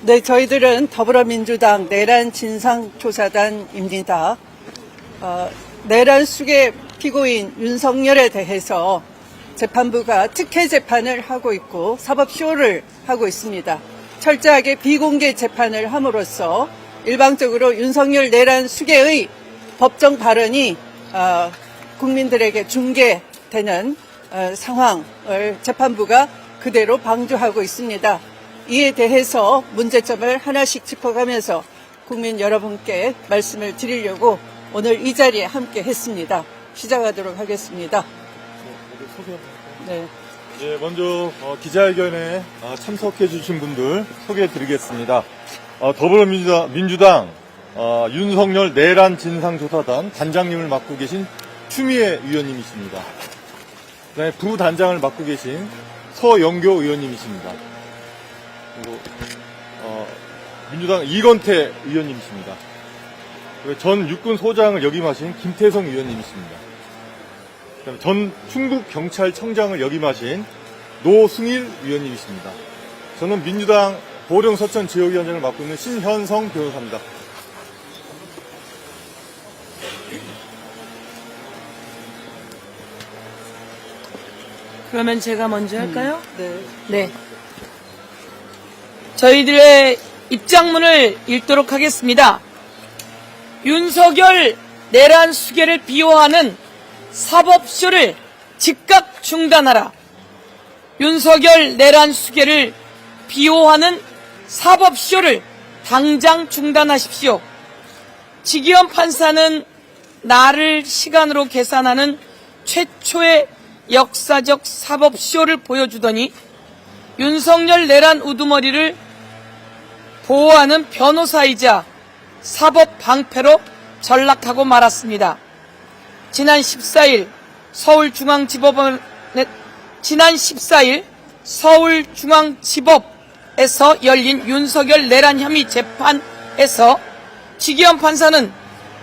네, 저희들은 더불어민주당 내란 진상조사단입니다. 내란 수계 피고인 윤석열에 대해서 재판부가 특혜 재판을 하고 있고 사법쇼를 하고 있습니다. 철저하게 비공개 재판을 함으로써 일방적으로 윤석열 내란 수계의 법정 발언이 국민들에게 중계되는 상황을 재판부가 그대로 방조하고 있습니다. 이에 대해서 문제점을 하나씩 짚어가면서 국민 여러분께 말씀을 드리려고 오늘 이 자리에 함께 했습니다. 시작하도록 하겠습니다. 네. 네, 먼저 기자회견에 참석해 주신 분들 소개해 드리겠습니다. 더불어민주당 윤석열 내란 진상조사단 단장님을 맡고 계신 추미애 의원님이십니다. 그다음에 부단장을 맡고 계신 서영교 의원님이십니다. 그리고 민주당 이건태 의원님이십니다. 그리고 전 육군 소장을 역임하신 김태성 의원님이십니다. 그다음에 전 충북경찰청장을 역임하신 노승일 의원님이십니다. 저는 민주당 보령 서천 지역위원장을 맡고 있는 신현성 변호사입니다. 그러면 제가 먼저 할까요? 네. 네. 저희들의 입장문을 읽도록 하겠습니다. 윤석열 내란 수계를 비호하는 사법쇼를 즉각 중단하라. 윤석열 내란 수계를 비호하는 사법쇼를 당장 중단하십시오. 지기현 판사는 날을 시간으로 계산하는 최초의 역사적 사법쇼를 보여주더니 윤석열 내란 우두머리를 보호하는 변호사이자 사법 방패로 전락하고 말았습니다. 지난 14일 서울중앙지법에서 열린 윤석열 내란 혐의 재판에서 지기현 판사는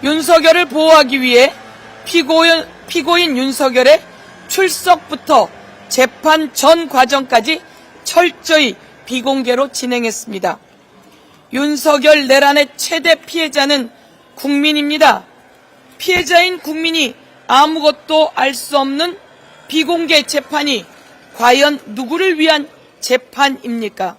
윤석열을 보호하기 위해 피고인 윤석열의 출석부터 재판 전 과정까지 철저히 비공개로 진행했습니다. 윤석열 내란의 최대 피해자는 국민입니다. 피해자인 국민이 아무것도 알 수 없는 비공개 재판이 과연 누구를 위한 재판입니까?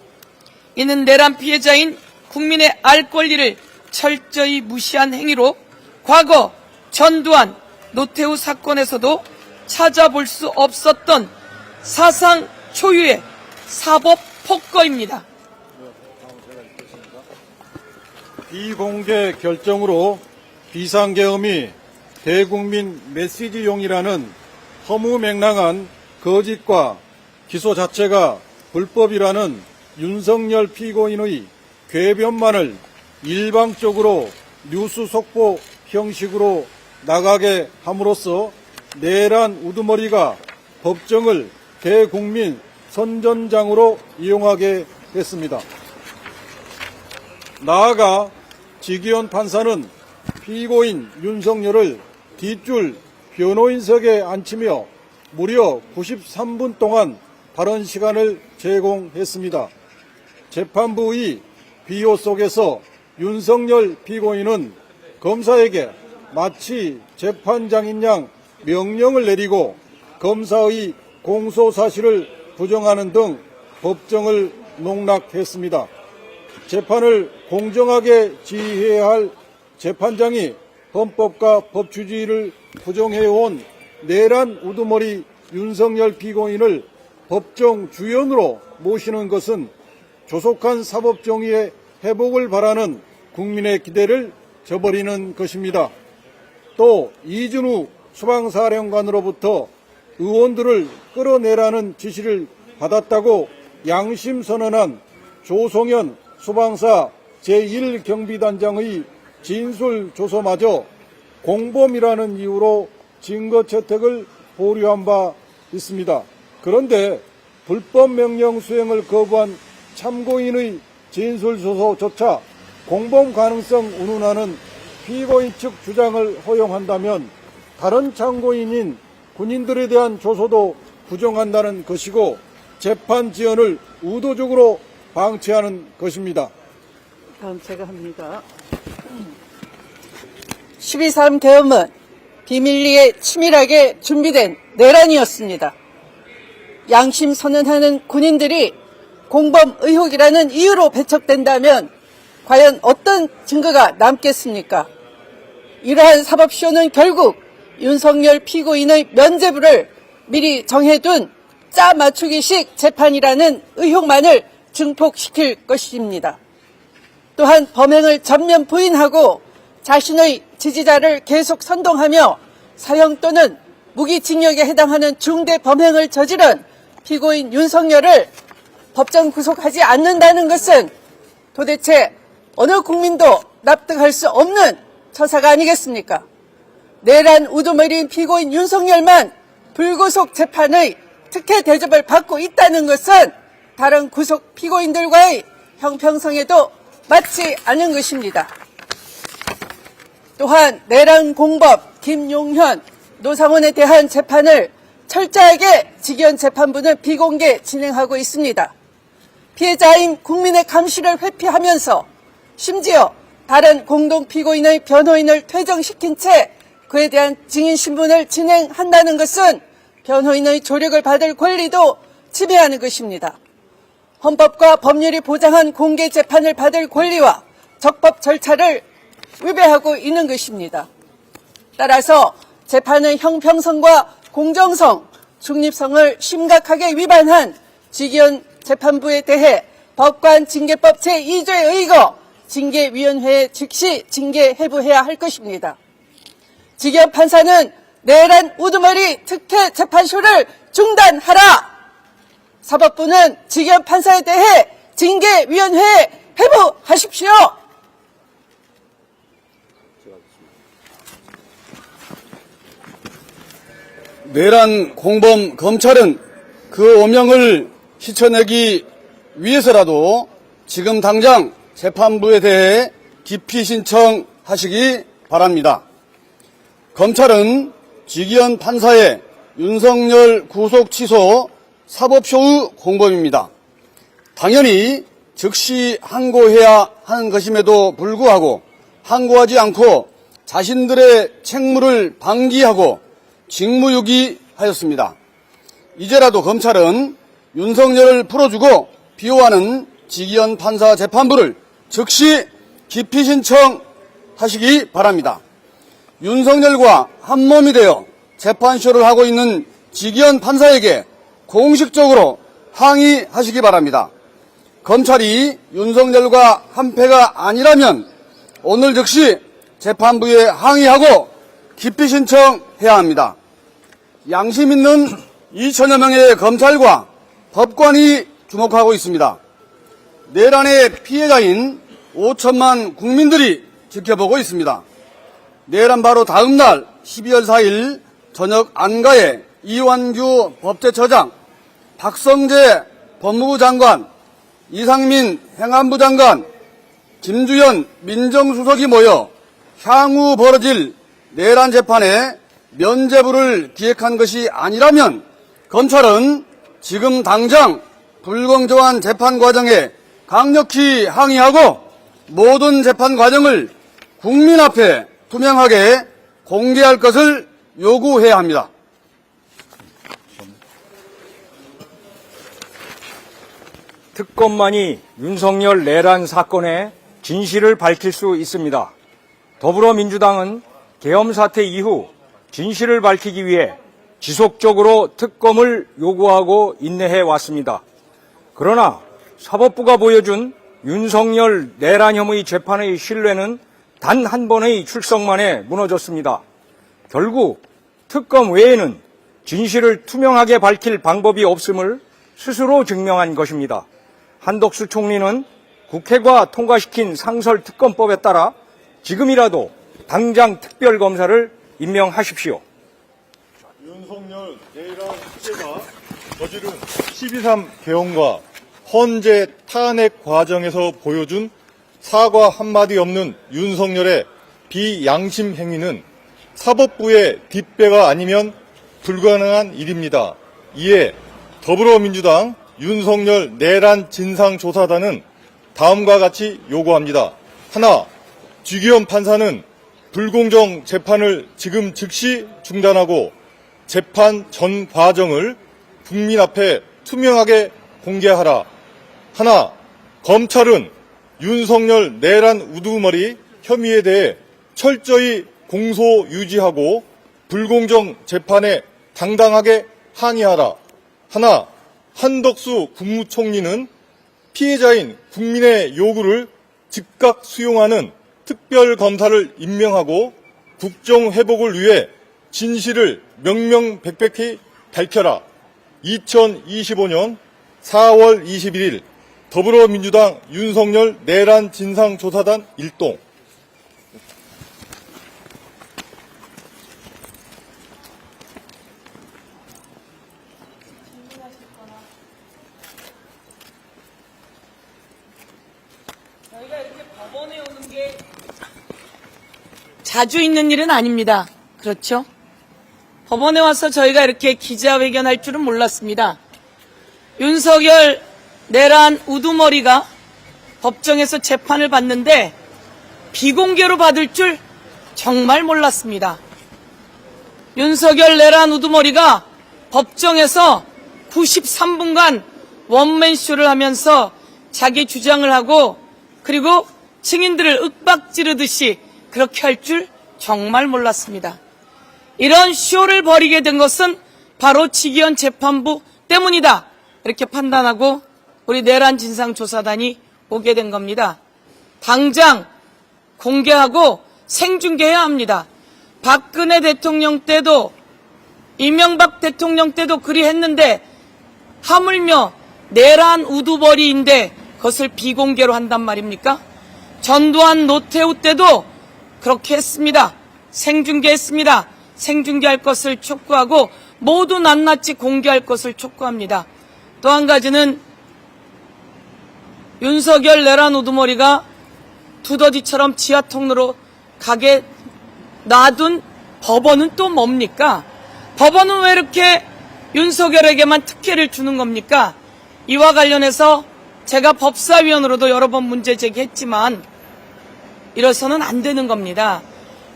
이는 내란 피해자인 국민의 알 권리를 철저히 무시한 행위로 과거 전두환, 노태우 사건에서도 찾아볼 수 없었던 사상 초유의 사법 폭거입니다. 비공개 결정으로 비상계엄이 대국민 메시지용이라는 허무맹랑한 거짓과 기소 자체가 불법이라는 윤석열 피고인의 궤변만을 일방적으로 뉴스 속보 형식으로 나가게 함으로써 내란 우두머리가 법정을 대국민 선전장으로 이용하게 됐습니다. 나아가 지기현 판사는 피고인 윤석열을 뒷줄 변호인석에 앉히며 무려 93분 동안 발언 시간을 제공했습니다. 재판부의 비호 속에서 윤석열 피고인은 검사에게 마치 재판장인 양 명령을 내리고 검사의 공소 사실을 부정하는 등 법정을 농락했습니다. 재판을 공정하게 지휘해야 할 재판장이 헌법과 법치주의를 부정해온 내란 우두머리 윤석열 피고인을 법정 주연으로 모시는 것은 조속한 사법정의의 회복을 바라는 국민의 기대를 저버리는 것입니다. 또 이준우 수방사령관으로부터 의원들을 끌어내라는 지시를 받았다고 양심선언한 조성현 수방사 제1경비단장의 진술조서마저 공범이라는 이유로 증거 채택을 보류한 바 있습니다. 그런데 불법 명령 수행을 거부한 참고인의 진술조서조차 공범 가능성 운운하는 피고인 측 주장을 허용한다면 다른 참고인인 군인들에 대한 조서도 부정한다는 것이고 재판 지연을 의도적으로 방치하는 것입니다. 다음 제가 합니다. 12.3 계엄은 비밀리에 치밀하게 준비된 내란이었습니다. 양심 선언하는 군인들이 공범 의혹이라는 이유로 배척된다면 과연 어떤 증거가 남겠습니까? 이러한 사법쇼는 결국 윤석열 피고인의 면죄부를 미리 정해둔 짜 맞추기식 재판이라는 의혹만을 증폭시킬 것입니다. 또한 범행을 전면 부인하고 자신의 지지자를 계속 선동하며 사형 또는 무기징역에 해당하는 중대 범행을 저지른 피고인 윤석열을 법정 구속하지 않는다는 것은 도대체 어느 국민도 납득할 수 없는 처사가 아니겠습니까? 내란 우두머리인 피고인 윤석열만 불구속 재판의 특혜 대접을 받고 있다는 것은 다른 구속 피고인들과의 형평성에도 맞지 않은 것입니다. 또한 내란 공범 김용현, 노상원에 대한 재판을 철저하게 직위원 재판부는 비공개 진행하고 있습니다. 피해자인 국민의 감시를 회피하면서 심지어 다른 공동 피고인의 변호인을 퇴정시킨 채 그에 대한 증인 신문을 진행한다는 것은 변호인의 조력을 받을 권리도 침해하는 것입니다. 헌법과 법률이 보장한 공개 재판을 받을 권리와 적법 절차를 위배하고 있는 것입니다. 따라서 재판의 형평성과 공정성, 중립성을 심각하게 위반한 직위원 재판부에 대해 법관징계법 제2조에 의거 징계위원회에 즉시 징계 해부해야 할 것입니다. 직위원 판사는 내란 우두머리 특혜 재판쇼를 중단하라! 사법부는 직위원 판사에 대해 징계위원회에 해부하십시오! 내란 공범 검찰은 그 오명을 씻어내기 위해서라도 지금 당장 재판부에 대해 기피 신청하시기 바랍니다. 검찰은 직위원 판사의 윤석열 구속 취소 사법쇼의 공범입니다. 당연히 즉시 항고해야 하는 것임에도 불구하고 항고하지 않고 자신들의 책무를 방기하고 직무유기하였습니다. 이제라도 검찰은 윤석열을 풀어주고 비호하는 직위원 판사 재판부를 즉시 기피 신청하시기 바랍니다. 윤석열과 한몸이 되어 재판쇼를 하고 있는 직위원 판사에게 공식적으로 항의하시기 바랍니다. 검찰이 윤석열과 한패가 아니라면 오늘 즉시 재판부에 항의하고 기피 신청해야 합니다. 양심 있는 2천여 명의 검찰과 법관이 주목하고 있습니다. 내란의 피해자인 5천만 국민들이 지켜보고 있습니다. 내란 바로 다음 날 12월 4일 저녁 안가에 이완규 법제처장, 박성재 법무부 장관, 이상민 행안부 장관, 김주현 민정수석이 모여 향후 벌어질 내란 재판에 면죄부를 기획한 것이 아니라면 검찰은 지금 당장 불공정한 재판 과정에 강력히 항의하고 모든 재판 과정을 국민 앞에 투명하게 공개할 것을 요구해야 합니다. 특검만이 윤석열 내란 사건의 진실을 밝힐 수 있습니다. 더불어민주당은 계엄 사태 이후 진실을 밝히기 위해 지속적으로 특검을 요구하고 인내해 왔습니다. 그러나 사법부가 보여준 윤석열 내란 혐의 재판의 신뢰는 단 한 번의 출석만에 무너졌습니다. 결국 특검 외에는 진실을 투명하게 밝힐 방법이 없음을 스스로 증명한 것입니다. 한덕수 총리는 국회가 통과시킨 상설특검법에 따라 지금이라도 당장 특별검사를 임명하십시오. 윤석열 내란 수재가 저지른 12.3 계엄과 헌재 탄핵 과정에서 보여준 사과 한마디 없는 윤석열의 비양심 행위는 사법부의 뒷배가 아니면 불가능한 일입니다. 이에 더불어민주당 윤석열 내란 진상조사단은 다음과 같이 요구합니다. 하나, 주기현 판사는 불공정 재판을 지금 즉시 중단하고 재판 전 과정을 국민 앞에 투명하게 공개하라. 하나, 검찰은 윤석열 내란 우두머리 혐의에 대해 철저히 공소 유지하고 불공정 재판에 당당하게 항의하라. 하나, 한덕수 국무총리는 피해자인 국민의 요구를 즉각 수용하는 특별검사를 임명하고 국정 회복을 위해 진실을 명명백백히 밝혀라. 2025년 4월 21일 더불어민주당 윤석열 내란 진상조사단 일동. 저희가 이렇게 법원에 오는 게 자주 있는 일은 아닙니다. 그렇죠? 법원에 와서 저희가 이렇게 기자회견할 줄은 몰랐습니다. 윤석열 내란 우두머리가 법정에서 재판을 받는데 비공개로 받을 줄 정말 몰랐습니다. 윤석열 내란 우두머리가 법정에서 93분간 원맨쇼를 하면서 자기 주장을 하고 그리고 증인들을 윽박지르듯이 그렇게 할 줄 정말 몰랐습니다. 이런 쇼를 벌이게 된 것은 바로 지기현 재판부 때문이다. 이렇게 판단하고 우리 내란 진상조사단이 오게 된 겁니다. 당장 공개하고 생중계해야 합니다. 박근혜 대통령 때도 이명박 대통령 때도 그리 했는데 하물며 내란 우두머리인데 그것을 비공개로 한단 말입니까? 전두환 노태우 때도 그렇게 했습니다. 생중계했습니다. 생중계할 것을 촉구하고 모두 낱낱이 공개할 것을 촉구합니다. 또 한 가지는 윤석열 내란 우두머리가 두더지처럼 지하 통로로 가게 놔둔 법원은 또 뭡니까? 법원은 왜 이렇게 윤석열에게만 특혜를 주는 겁니까? 이와 관련해서 제가 법사위원으로도 여러 번 문제 제기했지만 이래서는 안 되는 겁니다.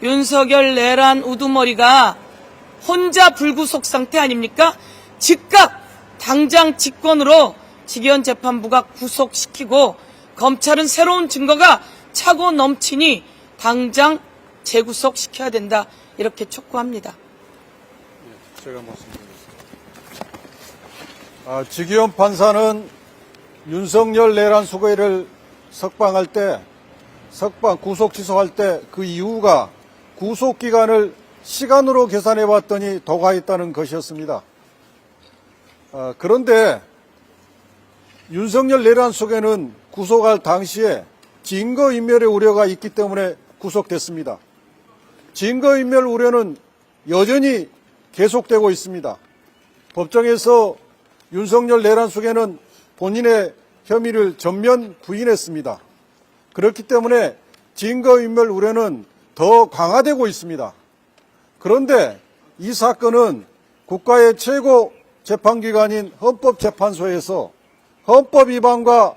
윤석열 내란 우두머리가 혼자 불구속 상태 아닙니까? 즉각 당장 직권으로 지기현 재판부가 구속시키고 검찰은 새로운 증거가 차고 넘치니 당장 재구속시켜야 된다. 이렇게 촉구합니다. 제가 말씀드리겠습니다. 지기현 판사는 윤석열 내란 수괴를 석방할 때, 구속 취소할 때 그 이유가 구속 기간을 시간으로 계산해 봤더니 더 가했다는 것이었습니다. 그런데 윤석열 내란 수괴는 구속할 당시에 증거인멸의 우려가 있기 때문에 구속됐습니다. 증거인멸 우려는 여전히 계속되고 있습니다. 법정에서 윤석열 내란 수괴는 본인의 혐의를 전면 부인했습니다. 그렇기 때문에 증거인멸 우려는 더 강화되고 있습니다. 그런데 이 사건은 국가의 최고 재판기관인 헌법재판소에서 헌법 위반과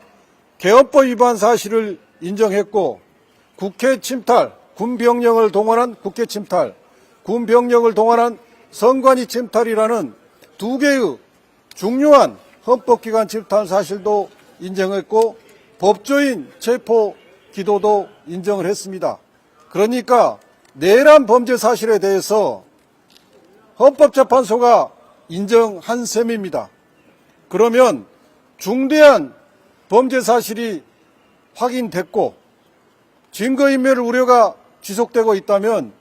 개헌법 위반 사실을 인정했고 국회 침탈, 군병력을 동원한 국회 침탈, 군병력을 동원한 선관위 침탈이라는 두 개의 중요한 헌법기관 침탈 사실도 인정했고 법조인 체포 기도도 인정을 했습니다. 그러니까 내란 범죄 사실에 대해서 헌법재판소가 인정한 셈입니다. 그러면 중대한 범죄 사실이 확인됐고 증거인멸 우려가 지속되고 있다면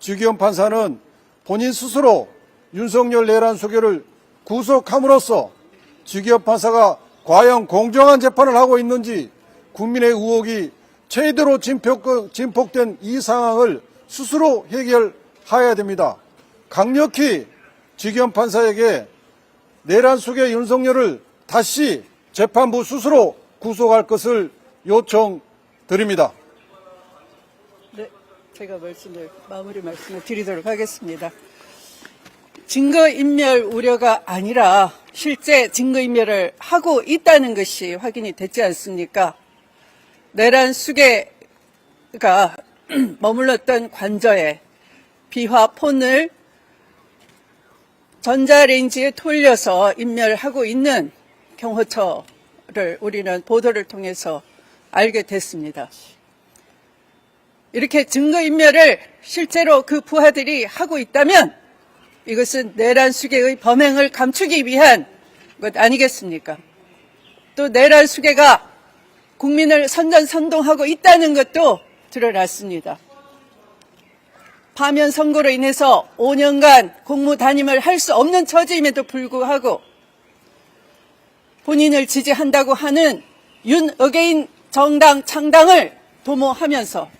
지기현 판사는 본인 스스로 윤석열 내란 수괴를 구속함으로써 지기현 판사가 과연 공정한 재판을 하고 있는지 국민의 의혹이 제대로 진폭된 이 상황을 스스로 해결해야 됩니다. 강력히 지기현 판사에게 내란 수괴 윤석열을 다시 재판부 스스로 구속할 것을 요청드립니다. 네, 제가 마무리 말씀을 드리도록 하겠습니다. 증거인멸 우려가 아니라 실제 증거인멸을 하고 있다는 것이 확인이 됐지 않습니까? 내란 수괴 수사가 머물렀던 관저에 비화 폰을 전자레인지에 돌려서 인멸하고 있는 경호처를 우리는 보도를 통해서 알게 됐습니다. 이렇게 증거인멸을 실제로 그 부하들이 하고 있다면 이것은 내란 수괴의 범행을 감추기 위한 것 아니겠습니까? 또 내란 수괴가 국민을 선전선동하고 있다는 것도 드러났습니다. 파면 선고로 인해서 5년간 공무 담임을 할 수 없는 처지임에도 불구하고 본인을 지지한다고 하는 윤어게인 정당 창당을 도모하면서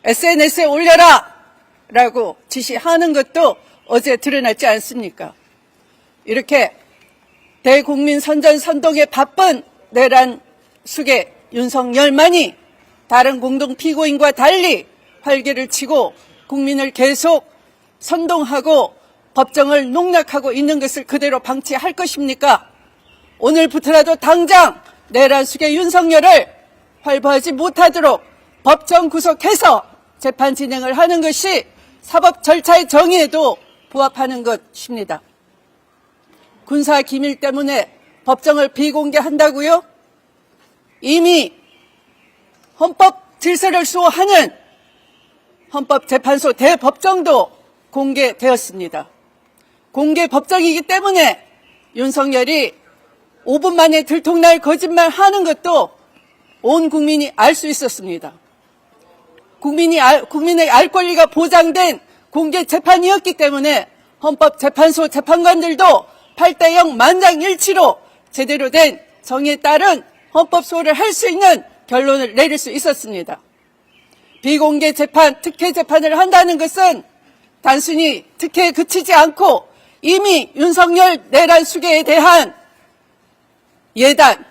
SNS에 올려라! 라고 지시하는 것도 어제 드러났지 않습니까? 이렇게 대국민 선전선동에 바쁜 내란 수괴 윤석열만이 다른 공동 피고인과 달리 활개를 치고 국민을 계속 선동하고 법정을 농락하고 있는 것을 그대로 방치할 것입니까? 오늘부터라도 당장 내란 수괴 윤석열을 활보하지 못하도록 법정 구속해서 재판 진행을 하는 것이 사법 절차의 정의에도 부합하는 것입니다. 군사 기밀 때문에 법정을 비공개한다고요? 이미 헌법 질서를 수호하는 헌법재판소 대법정도 공개되었습니다. 공개 법정이기 때문에 윤석열이 5분 만에 들통날 거짓말 하는 것도 온 국민이 알 수 있었습니다. 국민의 알 권리가 보장된 공개 재판이었기 때문에 헌법재판소 재판관들도 8대0 만장일치로 제대로 된 정의에 따른 헌법 소홀을 할 수 있는 결론을 내릴 수 있었습니다. 비공개 재판, 특혜 재판을 한다는 것은 단순히 특혜에 그치지 않고 이미 윤석열 내란 수괴에 대한 예단,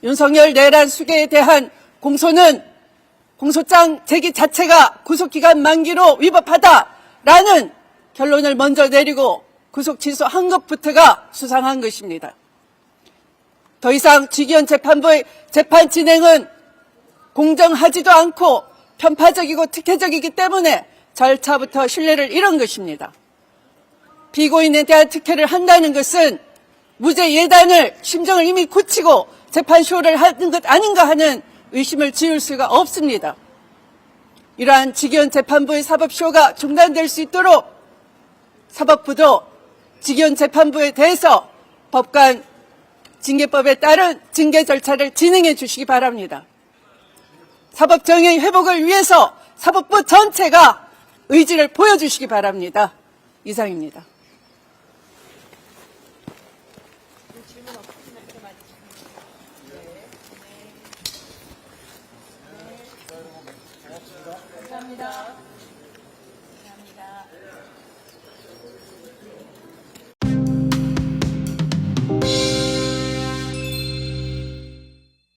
윤석열 내란 수괴에 대한 공소는 공소장 제기 자체가 구속기간 만기로 위법하다라는 결론을 먼저 내리고 구속 취소한 것부터가 수상한 것입니다. 더 이상 직위원 재판부의 재판 진행은 공정하지도 않고 편파적이고 특혜적이기 때문에 절차부터 신뢰를 잃은 것입니다. 피고인에 대한 특혜를 한다는 것은 무죄 예단을 심정을 이미 굳히고 재판 쇼를 하는 것 아닌가 하는 의심을 지울 수가 없습니다. 이러한 직위원 재판부의 사법쇼가 중단될 수 있도록 사법부도 직위원 재판부에 대해서 법관 징계법에 따른 징계 절차를 진행해 주시기 바랍니다. 사법정의 회복을 위해서 사법부 전체가 의지를 보여주시기 바랍니다. 이상입니다.